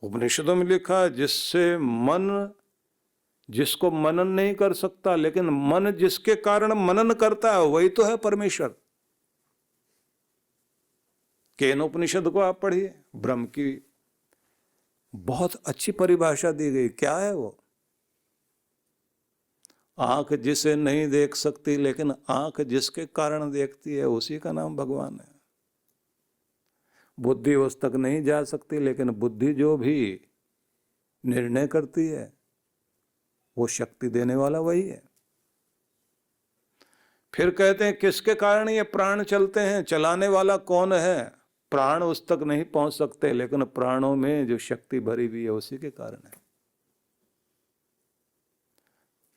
उपनिषदों में लिखा है, जिससे मन, जिसको मनन नहीं कर सकता, लेकिन मन जिसके कारण मनन करता है वही तो है परमेश्वर। केन उपनिषद को आप पढ़िए, ब्रह्म की बहुत अच्छी परिभाषा दी गई। क्या है वो? आंख जिसे नहीं देख सकती लेकिन आंख जिसके कारण देखती है, उसी का नाम भगवान है। बुद्धि उस तक नहीं जा सकती लेकिन बुद्धि जो भी निर्णय करती है, वो शक्ति देने वाला वही है। फिर कहते हैं किसके कारण ये प्राण चलते हैं, चलाने वाला कौन है? प्राण उस तक नहीं पहुंच सकते लेकिन प्राणों में जो शक्ति भरी हुई है उसी के कारण है।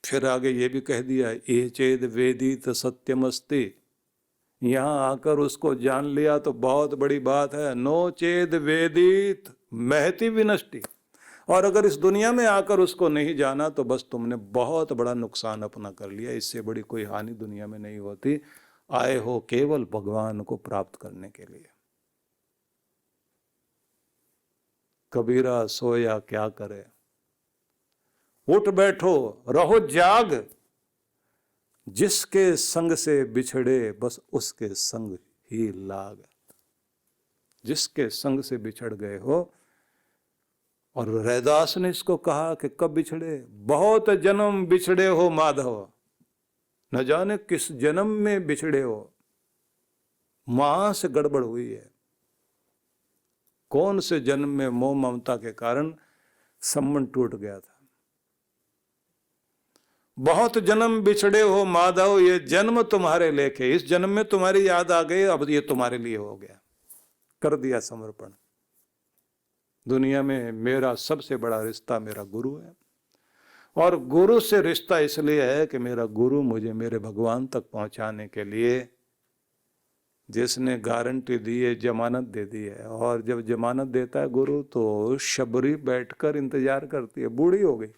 फिर आगे ये भी कह दिया, ये चेद वेदित सत्यमस्ति। यहां आकर उसको जान लिया तो बहुत बड़ी बात है। नो चेद वेदित महति विनष्टि। और अगर इस दुनिया में आकर उसको नहीं जाना तो बस तुमने बहुत बड़ा नुकसान अपना कर लिया। इससे बड़ी कोई हानि दुनिया में नहीं होती। आए हो केवल भगवान को प्राप्त करने के लिए। कबीरा सोया क्या करे, उठ बैठो रहो जाग। जिसके संग से बिछड़े बस उसके संग ही लाग। जिसके संग से बिछड़ गए हो। और रैदास ने इसको कहा कि कब बिछड़े? बहुत जन्म बिछड़े हो माधव, न जाने किस जन्म में बिछड़े हो। मां से गड़बड़ हुई है। कौन से जन्म में मोह ममता के कारण संबंध टूट गया था। बहुत जन्म बिछड़े हो माधव, ये जन्म तुम्हारे लेखे। इस जन्म में तुम्हारी याद आ गई, अब ये तुम्हारे लिए हो गया। कर दिया समर्पण। दुनिया में मेरा सबसे बड़ा रिश्ता मेरा गुरु है। और गुरु से रिश्ता इसलिए है कि मेरा गुरु मुझे मेरे भगवान तक पहुंचाने के लिए, जिसने गारंटी दी है, जमानत दे दी है। और जब जमानत देता है गुरु तो शबरी बैठकर इंतजार करती है। बूढ़ी हो गई,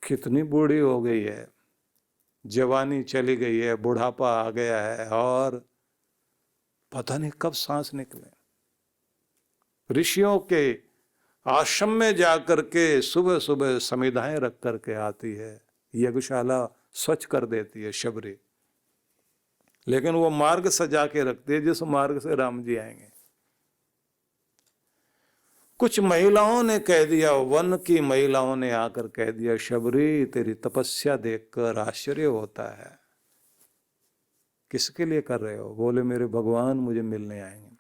कितनी बूढ़ी हो गई है, जवानी चली गई है, बुढ़ापा आ गया है और पता नहीं कब सांस निकले। ऋषियों के आश्रम में जाकर के सुबह सुबह समिधाएं रख करके आती है, यज्ञशाला स्वच्छ कर देती है शबरी। लेकिन वो मार्ग सजा के रखती है जिस मार्ग से राम जी आएंगे। कुछ महिलाओं ने कह दिया, वन की महिलाओं ने आकर कह दिया, शबरी तेरी तपस्या देखकर आश्चर्य होता है, किसके लिए कर रहे हो? बोले मेरे भगवान मुझे मिलने आएंगे।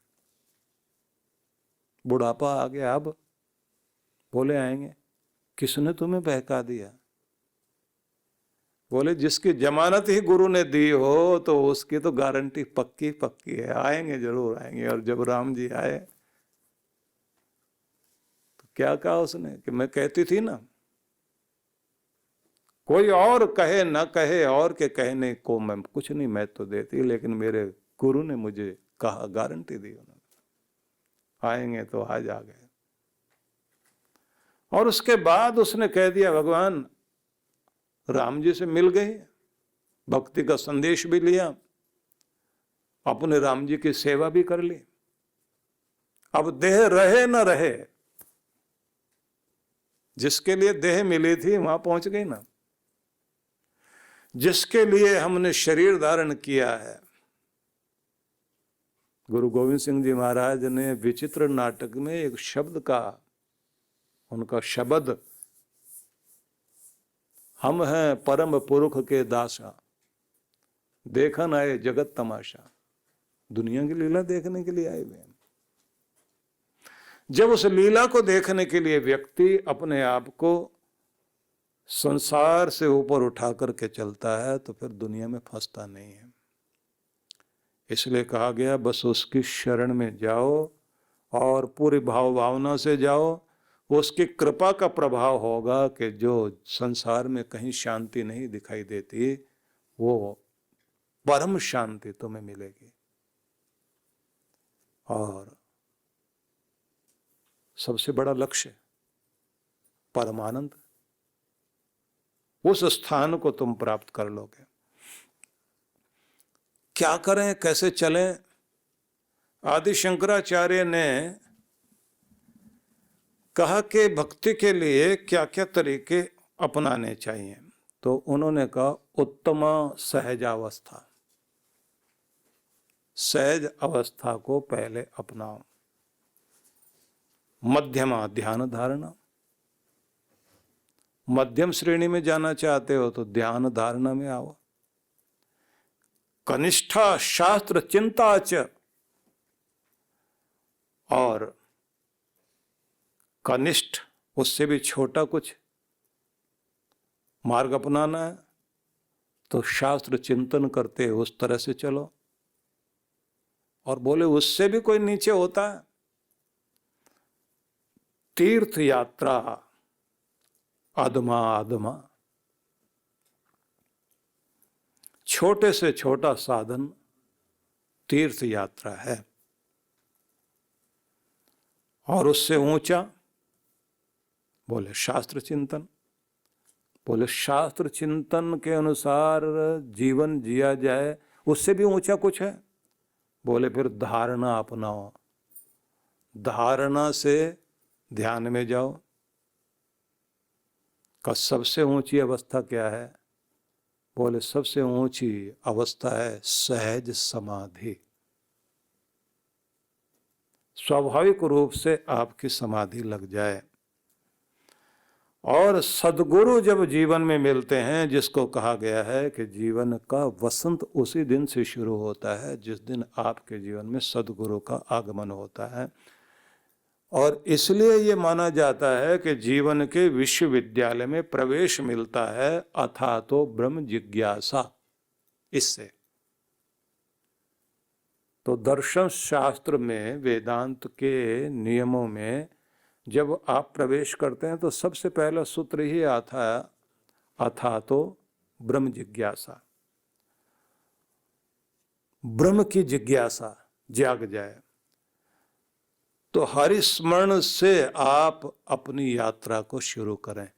बुढ़ापा आ गया अब, बोले आएंगे। किसने तुम्हें बहका दिया? बोले जिसकी जमानत ही गुरु ने दी हो तो उसकी तो गारंटी पक्की पक्की है, आएंगे जरूर आएंगे। और जब राम जी आए तो क्या कहा उसने कि मैं कहती थी ना, कोई और कहे ना कहे, और के कहने को मैं कुछ नहीं मैं तो देती, लेकिन मेरे गुरु ने मुझे कहा, गारंटी दी उन्होंने, आएंगे तो आज आ गए। और उसके बाद उसने कह दिया भगवान राम जी से मिल गए, भक्ति का संदेश भी लिया, अपने राम जी की सेवा भी कर ली। अब देह रहे न रहे, जिसके लिए देह मिली थी वहां पहुंच गई ना। जिसके लिए हमने शरीर धारण किया है। गुरु गोविंद सिंह जी महाराज ने विचित्र नाटक में एक शब्द कहा, उनका शब्द, हम हैं परम पुरुष के दासा, देखन आए जगत तमाशा। दुनिया की लीला देखने के लिए आए हुए हैं। जब उस लीला को देखने के लिए व्यक्ति अपने आप को संसार से ऊपर उठा करके चलता है तो फिर दुनिया में फंसता नहीं है। इसलिए कहा गया बस उसकी शरण में जाओ और पूरी भाव भावना से जाओ। उसकी कृपा का प्रभाव होगा कि जो संसार में कहीं शांति नहीं दिखाई देती, वो परम शांति तुम्हें मिलेगी। और सबसे बड़ा लक्ष्य परमानंद, उस स्थान को तुम प्राप्त कर लोगे। क्या करें, कैसे चलें? आदि शंकराचार्य ने कहा कि भक्ति के लिए क्या क्या तरीके अपनाने चाहिए। तो उन्होंने कहा उत्तम सहजावस्था, सहज अवस्था को पहले अपनाओ। मध्यमा ध्यान धारणा, मध्यम श्रेणी में जाना चाहते हो तो ध्यान धारणा में आओ। कनिष्ठा शास्त्र चिंता च, और कनिष्ठ उससे भी छोटा कुछ मार्ग अपनाना है तो शास्त्र चिंतन करते उस तरह से चलो। और बोले उससे भी कोई नीचे होता है, तीर्थ यात्रा अधमा अधमा, छोटे से छोटा साधन तीर्थ यात्रा है। और उससे ऊंचा बोले शास्त्र चिंतन। बोले शास्त्र चिंतन के अनुसार जीवन जिया जाए, उससे भी ऊंचा कुछ है। बोले फिर धारणा अपनाओ, धारणा से ध्यान में जाओ। का सबसे ऊंची अवस्था क्या है? बोले सबसे ऊंची अवस्था है सहज समाधि। स्वाभाविक रूप से आपकी समाधि लग जाए। और सद्गुरु जब जीवन में मिलते हैं, जिसको कहा गया है कि जीवन का वसंत उसी दिन से शुरू होता है जिस दिन आपके जीवन में सद्गुरु का आगमन होता है। और इसलिए ये माना जाता है कि जीवन के विश्वविद्यालय में प्रवेश मिलता है अथा तो ब्रह्म जिज्ञासा। इससे तो दर्शन शास्त्र में, वेदांत के नियमों में जब आप प्रवेश करते हैं तो सबसे पहला सूत्र ही आता है अथा तो ब्रह्म जिज्ञासा। ब्रह्म की जिज्ञासा जाग जाए तो हरि स्मरण से आप अपनी यात्रा को शुरू करें,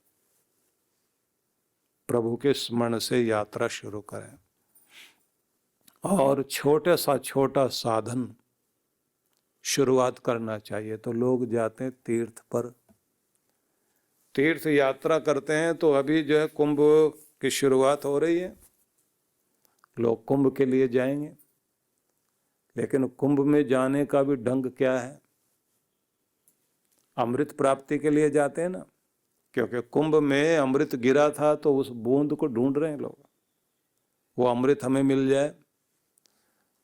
प्रभु के स्मरण से यात्रा शुरू करें। और छोटे सा छोटा साधन शुरुआत करना चाहिए। तो लोग जाते हैं तीर्थ पर, तीर्थ यात्रा करते हैं। तो अभी जो है कुंभ की शुरुआत हो रही है, लोग कुंभ के लिए जाएंगे। लेकिन कुंभ में जाने का भी ढंग क्या है? अमृत प्राप्ति के लिए जाते हैं ना, क्योंकि कुंभ में अमृत गिरा था तो उस बूंद को ढूंढ रहे हैं लोग, वो अमृत हमें मिल जाए।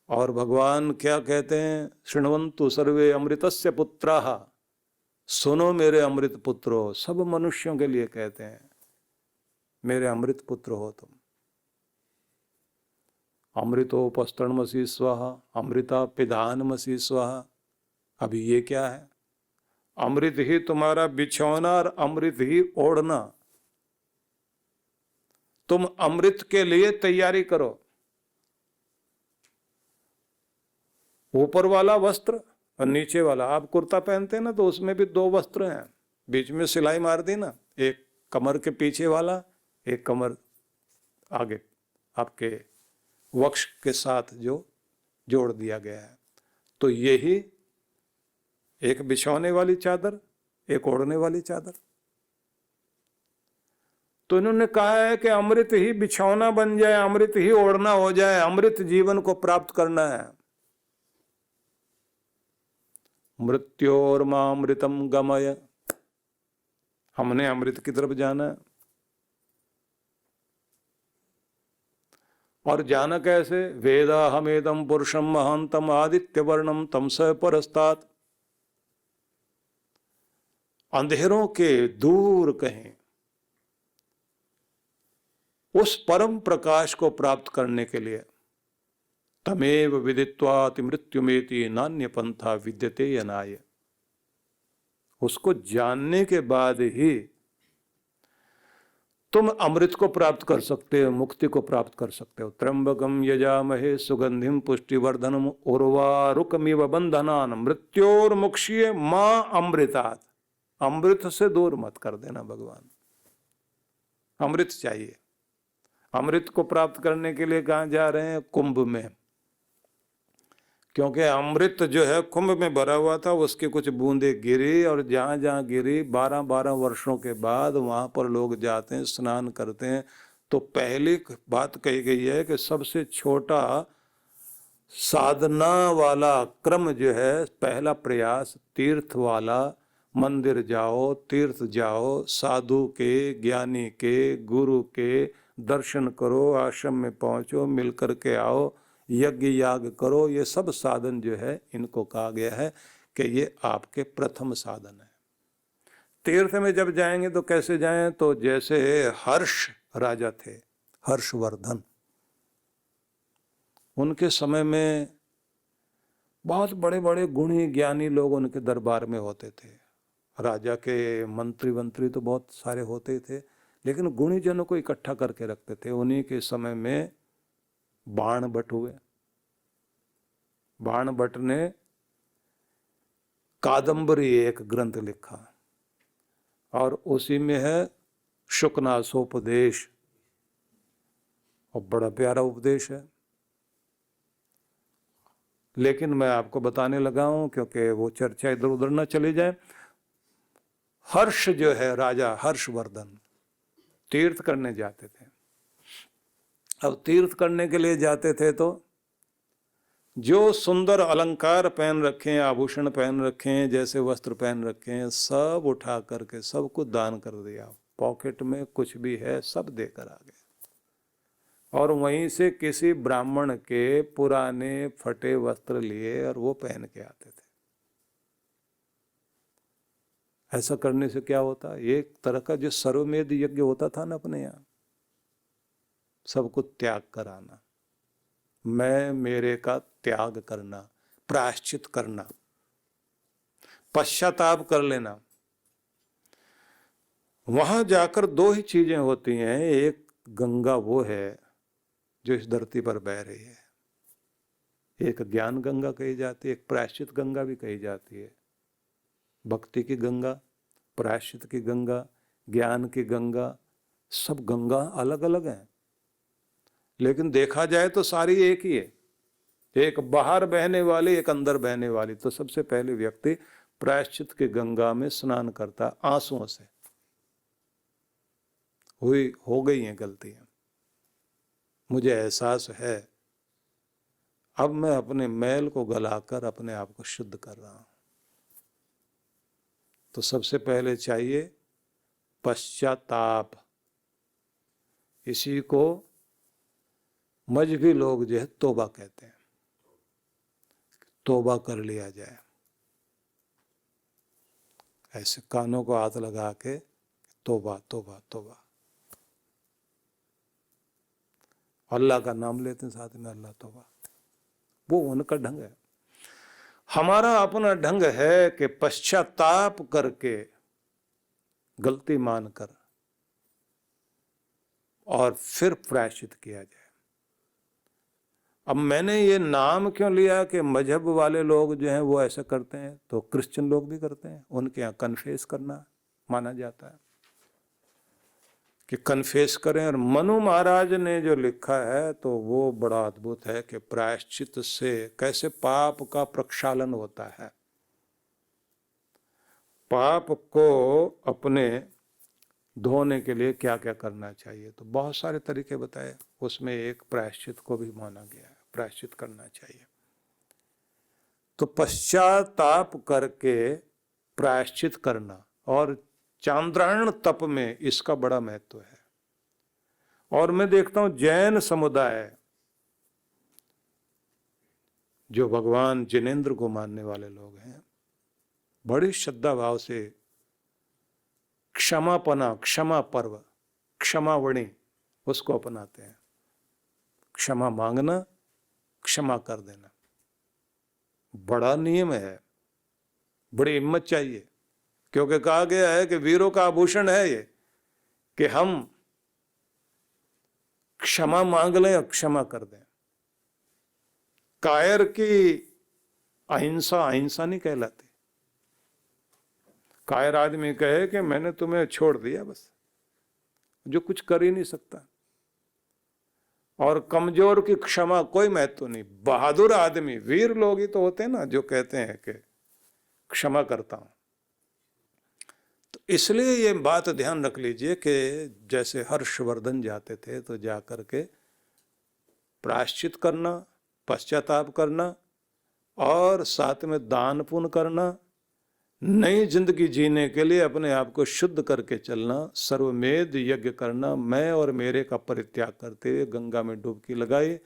और भगवान क्या कहते हैं? शृण्वन्तु सर्वे अमृतस्य पुत्राः, सुनो मेरे अमृत पुत्रो। सब मनुष्यों के लिए कहते हैं मेरे अमृत पुत्र हो तुम। अमृतोपस्तरणमसि स्वाहा, अमृता पिधानमसि स्वाहा। अभी ये क्या है? अमृत ही तुम्हारा बिछौना और अमृत ही ओढ़ना। तुम अमृत के लिए तैयारी करो। ऊपर वाला वस्त्र और नीचे वाला, आप कुर्ता पहनते हैं ना तो उसमें भी दो वस्त्र हैं, बीच में सिलाई मार दी ना, एक कमर के पीछे वाला, एक कमर आगे आपके वक्ष के साथ जो जोड़ दिया गया है। तो यही एक बिछौने वाली चादर, एक ओढ़ने वाली चादर। तो इन्होंने कहा है कि अमृत ही बिछौना बन जाए, अमृत ही ओढ़ना हो जाए, अमृत जीवन को प्राप्त करना है। मृत्योर्मामृतम गमय, हमने अमृत की तरफ जाना है। और जाना कैसे? वेदा हमेदम पुरुषम महांतम आदित्य वर्णम तम स परस्तात्। अंधेरों के दूर कहीं उस परम प्रकाश को प्राप्त करने के लिए तमेव विदित्वाति मृत्युमेति नान्य पंथा विद्यते यनाय। उसको जानने के बाद ही तुम अमृत को प्राप्त कर सकते हो, मुक्ति को प्राप्त कर सकते हो। त्र्यंबकम यजामहे सुगंधिम पुष्टिवर्धनम उर्वारुकमिव बंधनान मृत्योर्मुक्षीय मां अमृतात्। अमृत से दूर मत कर देना भगवान। अमृत चाहिए। अमृत को प्राप्त करने के लिए कहां जा रहे हैं? कुंभ में। क्योंकि अमृत जो है कुंभ में भरा हुआ था, उसकी कुछ बूंदे गिरी, और जहाँ जहाँ गिरी 12-12 वर्षों के बाद वहाँ पर लोग जाते हैं, स्नान करते हैं। तो पहली बात कही गई है कि सबसे छोटा साधना वाला क्रम जो है, पहला प्रयास तीर्थ वाला, मंदिर जाओ, तीर्थ जाओ, साधु के, ज्ञानी के, गुरु के दर्शन करो, आश्रम में पहुंचो, मिल कर के आओ, यज्ञ याग करो। ये सब साधन जो है, इनको कहा गया है कि ये आपके प्रथम साधन है। तीर्थ में जब जाएंगे तो कैसे जाएं? तो जैसे हर्ष राजा थे, हर्षवर्धन, उनके समय में बहुत बड़े बड़े गुणी ज्ञानी लोग उनके दरबार में होते थे। राजा के मंत्री वंत्री तो बहुत सारे होते थे, लेकिन गुणी जनों को इकट्ठा करके रखते थे। उन्हीं के समय में बाण भट्ट हुए। बाण भट्ट ने कादंबरी एक ग्रंथ लिखा, और उसी में है शुकनासोपदेश, और बड़ा प्यारा उपदेश है। लेकिन मैं आपको बताने लगा हूं क्योंकि वो चर्चा इधर उधर न चली जाए। हर्ष जो है, राजा हर्षवर्धन तीर्थ करने जाते थे। अब तीर्थ करने के लिए जाते थे तो जो सुंदर अलंकार पहन रखे हैं, आभूषण पहन रखे हैं, जैसे वस्त्र पहन रखे हैं, सब उठा करके सब कुछ दान कर दिया। पॉकेट में कुछ भी है सब देकर आ गए, और वहीं से किसी ब्राह्मण के पुराने फटे वस्त्र लिए और वो पहन के आते थे। ऐसा करने से क्या होता? एक तरह का जो सर्वमेध यज्ञ होता था ना अपने यहाँ, सबको त्याग कराना, मैं मेरे का त्याग करना, प्रायश्चित करना, पश्चाताप कर लेना। वहां जाकर दो ही चीजें होती हैं। एक गंगा वो है जो इस धरती पर बह रही है, एक ज्ञान गंगा कही जाती है, एक प्रायश्चित गंगा भी कही जाती है। भक्ति की गंगा, प्रायश्चित की गंगा, ज्ञान की गंगा, सब गंगा अलग अलग हैं, लेकिन देखा जाए तो सारी एक ही है। एक बाहर बहने वाली, एक अंदर बहने वाली। तो सबसे पहले व्यक्ति प्रायश्चित की गंगा में स्नान करता, आंसुओं से हो गई हैं गलतियां, मुझे एहसास है, अब मैं अपने मैल को गलाकर अपने आप को शुद्ध कर रहा हूं। तो सबसे पहले चाहिए पश्चाताप। इसी को मजहबी लोग जो है तौबा कहते हैं। तौबा कर लिया जाए, ऐसे कानों को हाथ लगा के तौबा तौबा तौबा, अल्लाह का नाम लेते हैं साथ में, अल्लाह तौबा। वो उनका ढंग है। हमारा अपना ढंग है कि पश्चाताप करके, गलती मानकर, और फिर प्रायश्चित किया जाए। अब मैंने ये नाम क्यों लिया कि मजहब वाले लोग जो हैं वो ऐसा करते हैं, तो क्रिश्चियन लोग भी करते हैं। उनके यहाँ कन्फेस करना माना जाता है कि कन्फेस करें। और मनु महाराज ने जो लिखा है तो वो बड़ा अद्भुत है कि प्रायश्चित से कैसे पाप का प्रक्षालन होता है। पाप को अपने धोने के लिए क्या क्या करना चाहिए, तो बहुत सारे तरीके बताए। उसमें एक प्रायश्चित को भी माना गया है, प्रायश्चित करना चाहिए। तो पश्चाताप करके प्रायश्चित करना, और चांद्रायण तप में इसका बड़ा महत्व है। और मैं देखता हूं जैन समुदाय जो भगवान जिनेंद्र को मानने वाले लोग हैं, बड़ी श्रद्धा भाव से क्षमापना, क्षमा पर्व, क्षमावणी, उसको अपनाते हैं। क्षमा मांगना, क्षमा कर देना बड़ा नियम है, बड़ी हिम्मत चाहिए। क्योंकि कहा गया है कि वीरों का आभूषण है ये कि हम क्षमा मांग लें और क्षमा कर दें। कायर की अहिंसा अहिंसा नहीं कहलाती। कायर आदमी कहे कि मैंने तुम्हें छोड़ दिया बस, जो कुछ कर ही नहीं सकता, और कमजोर की क्षमा कोई महत्व नहीं। बहादुर आदमी, वीर लोग ही तो होते हैं ना जो कहते हैं कि क्षमा करता हूं। तो इसलिए ये बात ध्यान रख लीजिए कि जैसे हर्षवर्धन जाते थे तो जाकर के प्रायश्चित करना, पश्चाताप करना और साथ में दान पुण्य करना, नई जिंदगी जीने के लिए अपने आप को शुद्ध करके चलना, सर्वमेध यज्ञ करना, मैं और मेरे का परित्याग करते हुए गंगा में डुबकी लगाई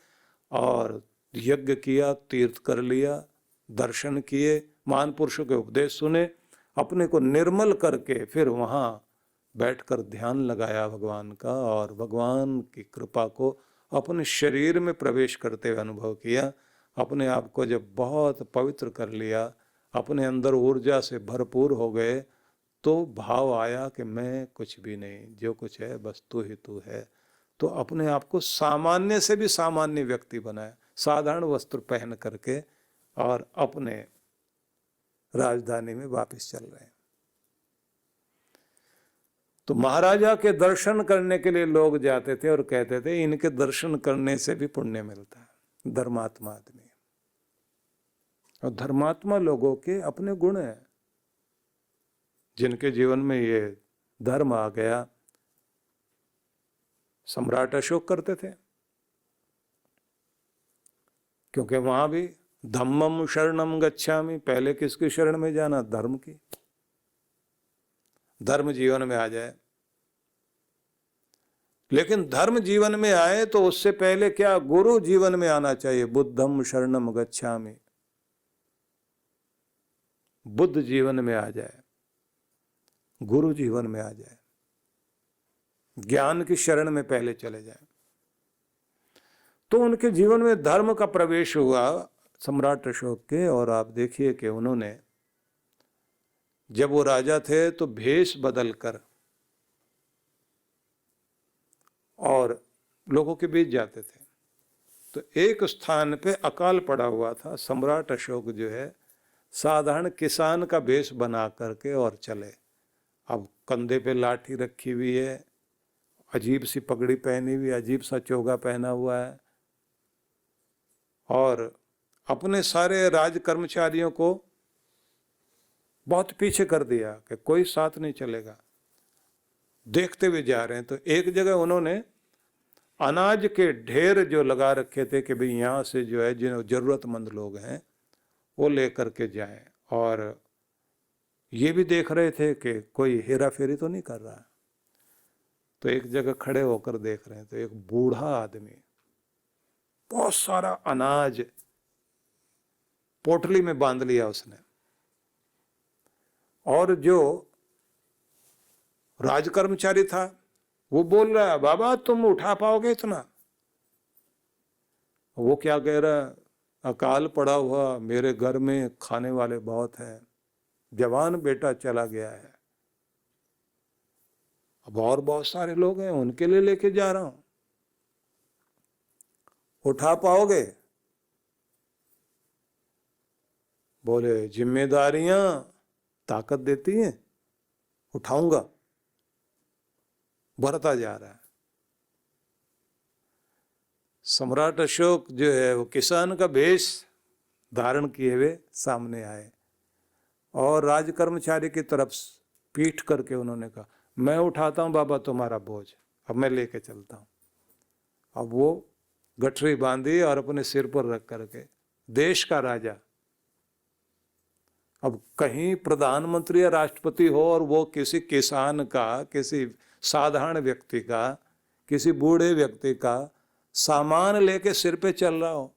और यज्ञ किया, तीर्थ कर लिया, दर्शन किए, महान पुरुषों के उपदेश सुने, अपने को निर्मल करके फिर वहाँ बैठकर ध्यान लगाया भगवान का और भगवान की कृपा को अपने शरीर में प्रवेश करते हुए अनुभव किया। अपने आप को जब बहुत पवित्र कर लिया, अपने अंदर ऊर्जा से भरपूर हो गए, तो भाव आया कि मैं कुछ भी नहीं, जो कुछ है बस तू ही तू है। तो अपने आप को सामान्य से भी सामान्य व्यक्ति बनाया, साधारण वस्त्र पहन करके, और अपने राजधानी में वापस चल रहे हैं। तो महाराजा के दर्शन करने के लिए लोग जाते थे और कहते थे इनके दर्शन करने से भी पुण्य मिलता है। धर्मात्मा आदमी, और धर्मात्मा लोगों के अपने गुण हैं, जिनके जीवन में ये धर्म आ गया। सम्राट अशोक करते थे, क्योंकि वहां भी धम्मम शरणम गच्छामि, पहले किसकी शरण में जाना? धर्म की। धर्म जीवन में आ जाए, लेकिन धर्म जीवन में आए तो उससे पहले क्या? गुरु जीवन में आना चाहिए। बुद्धम शरणम गच्छामि, बुद्ध जीवन में आ जाए, गुरु जीवन में आ जाए, ज्ञान की शरण में पहले चले जाए। तो उनके जीवन में धर्म का प्रवेश हुआ सम्राट अशोक के। और आप देखिए कि उन्होंने, जब वो राजा थे तो भेष बदलकर और लोगों के बीच जाते थे। तो एक स्थान पे अकाल पड़ा हुआ था, सम्राट अशोक जो है साधारण किसान का भेष बना करके और चले। अब कंधे पे लाठी रखी हुई है, अजीब सी पगड़ी पहनी हुई, अजीब सा चोगा पहना हुआ है, और अपने सारे राज कर्मचारियों को बहुत पीछे कर दिया कि कोई साथ नहीं चलेगा, देखते हुए जा रहे हैं। तो एक जगह उन्होंने अनाज के ढेर जो लगा रखे थे कि भाई यहाँ से जो है जिन जरूरतमंद लोग हैं वो लेकर के जाएं, और ये भी देख रहे थे कि कोई हेरा फेरी तो नहीं कर रहा। तो एक जगह खड़े होकर देख रहे हैं तो एक बूढ़ा आदमी बहुत सारा अनाज पोटली में बांध लिया उसने, और जो राजकर्मचारी था वो बोल रहा है, बाबा तुम उठा पाओगे इतना? वो क्या कह रहा है, अकाल पड़ा हुआ, मेरे घर में खाने वाले बहुत हैं, जवान बेटा चला गया है, अब और बहुत सारे लोग हैं उनके लिए लेके जा रहा हूं, उठा पाओगे? बोले जिम्मेदारियां ताकत देती हैं, उठाऊंगा। बढ़ता जा रहा है। सम्राट अशोक जो है वो किसान का भेष धारण किए हुए सामने आए, और राज कर्मचारी की तरफ पीठ करके उन्होंने कहा, मैं उठाता हूं बाबा तुम्हारा बोझ, अब मैं लेके चलता हूं। अब वो गठरी बांधी और अपने सिर पर रख करके, देश का राजा, अब कहीं प्रधानमंत्री या राष्ट्रपति हो और वो किसी किसान का, किसी साधारण व्यक्ति का, किसी बूढ़े व्यक्ति का सामान लेके सिर पे चल रहा हो।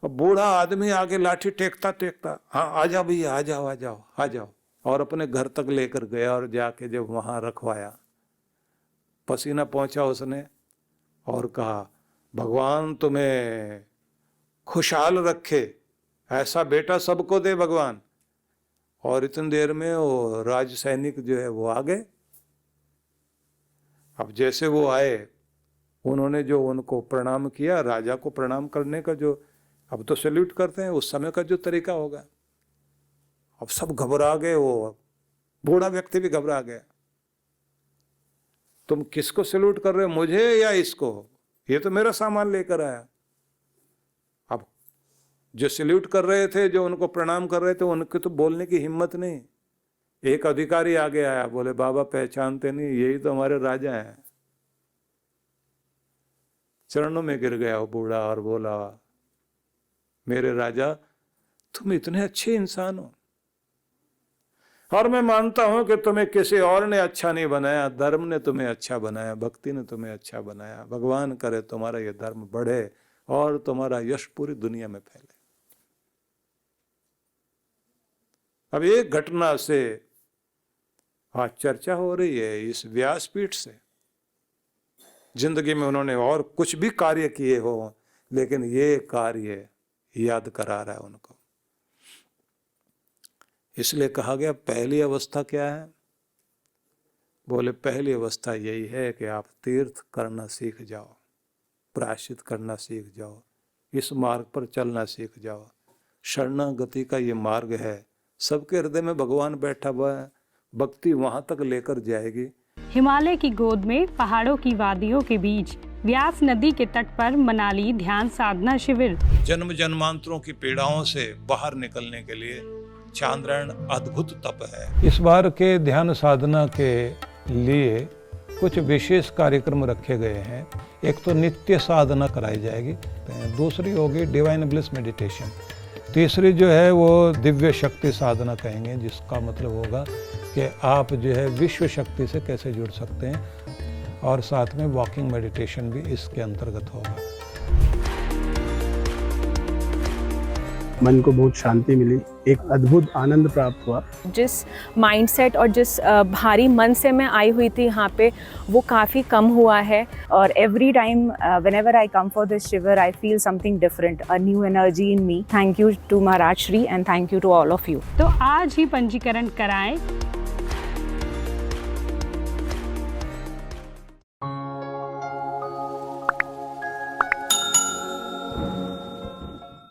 अब बूढ़ा आदमी आगे लाठी टेकता टेकता, हाँ आ जाओ भैया, आ जाओ आ जाओ आ जाओ, और अपने घर तक लेकर गया, और जाके जब वहां रखवाया, पसीना पहुंचा उसने और कहा, भगवान तुम्हें खुशहाल रखे, ऐसा बेटा सबको दे भगवान। और इतनी देर में वो राज सैनिक जो है वो आ गए। अब जैसे वो आए, उन्होंने जो उनको प्रणाम किया, राजा को प्रणाम करने का जो, अब तो सैल्यूट करते हैं, उस समय का जो तरीका होगा, अब सब घबरा गए, वो बूढ़ा व्यक्ति भी घबरा गया। तुम किसको सैल्यूट कर रहे हो, मुझे या इसको? ये तो मेरा सामान लेकर आया। अब जो सैल्यूट कर रहे थे, जो उनको प्रणाम कर रहे थे, उनके तो बोलने की हिम्मत नहीं। एक अधिकारी आगे आया, बोले बाबा पहचानते नहीं, यही तो हमारे राजा हैं। चरणों में गिर गया वो बूढ़ा और बोला, मेरे राजा तुम इतने अच्छे इंसान हो, और मैं मानता हूं कि तुम्हें किसी और ने अच्छा नहीं बनाया, धर्म ने तुम्हें अच्छा बनाया, भक्ति ने तुम्हें अच्छा बनाया। भगवान करे तुम्हारा ये धर्म बढ़े और तुम्हारा यश पूरी दुनिया में फैले। अब एक घटना से आज चर्चा हो रही है इस व्यासपीठ से। जिंदगी में उन्होंने और कुछ भी कार्य किए हो, लेकिन ये कार्य याद करा रहा है उनको। इसलिए कहा गया पहली अवस्था क्या है? बोले पहली अवस्था यही है कि आप तीर्थ करना सीख जाओ, प्रायश्चित करना सीख जाओ, इस मार्ग पर चलना सीख जाओ। शरणागति का ये मार्ग है, सबके हृदय में भगवान बैठा हुआ है, भक्ति वहां तक लेकर जाएगी। हिमालय की गोद में पहाड़ों की वादियों के बीच व्यास नदी के तट पर मनाली ध्यान साधना शिविर। जन्म जन्मांतरों की पीड़ाओं से बाहर निकलने के लिए चांद्रायण अद्भुत तप है। इस बार के ध्यान साधना के लिए कुछ विशेष कार्यक्रम रखे गए हैं। एक तो नित्य साधना कराई जाएगी, दूसरी होगी डिवाइन ब्लिस मेडिटेशन, तीसरी जो है वो दिव्य शक्ति साधना कहेंगे, जिसका मतलब होगा कि आप जो है विश्व शक्ति से कैसे जुड़ सकते हैं, और साथ में वॉकिंग मेडिटेशन भी इसके अंतर्गत होगा। मन को बहुत शांति मिली, एक अद्भुत आनंद प्राप्त हुआ। जिस माइंडसेट और जिस भारी मन से मैं आई हुई थी यहाँ पे, वो काफ़ी कम हुआ है। और every time whenever I come for this शिविर I feel something different, a new energy in me. Thank you to Maharaj Shri and thank you to all of you. तो आज ही पंजीकरण कराएं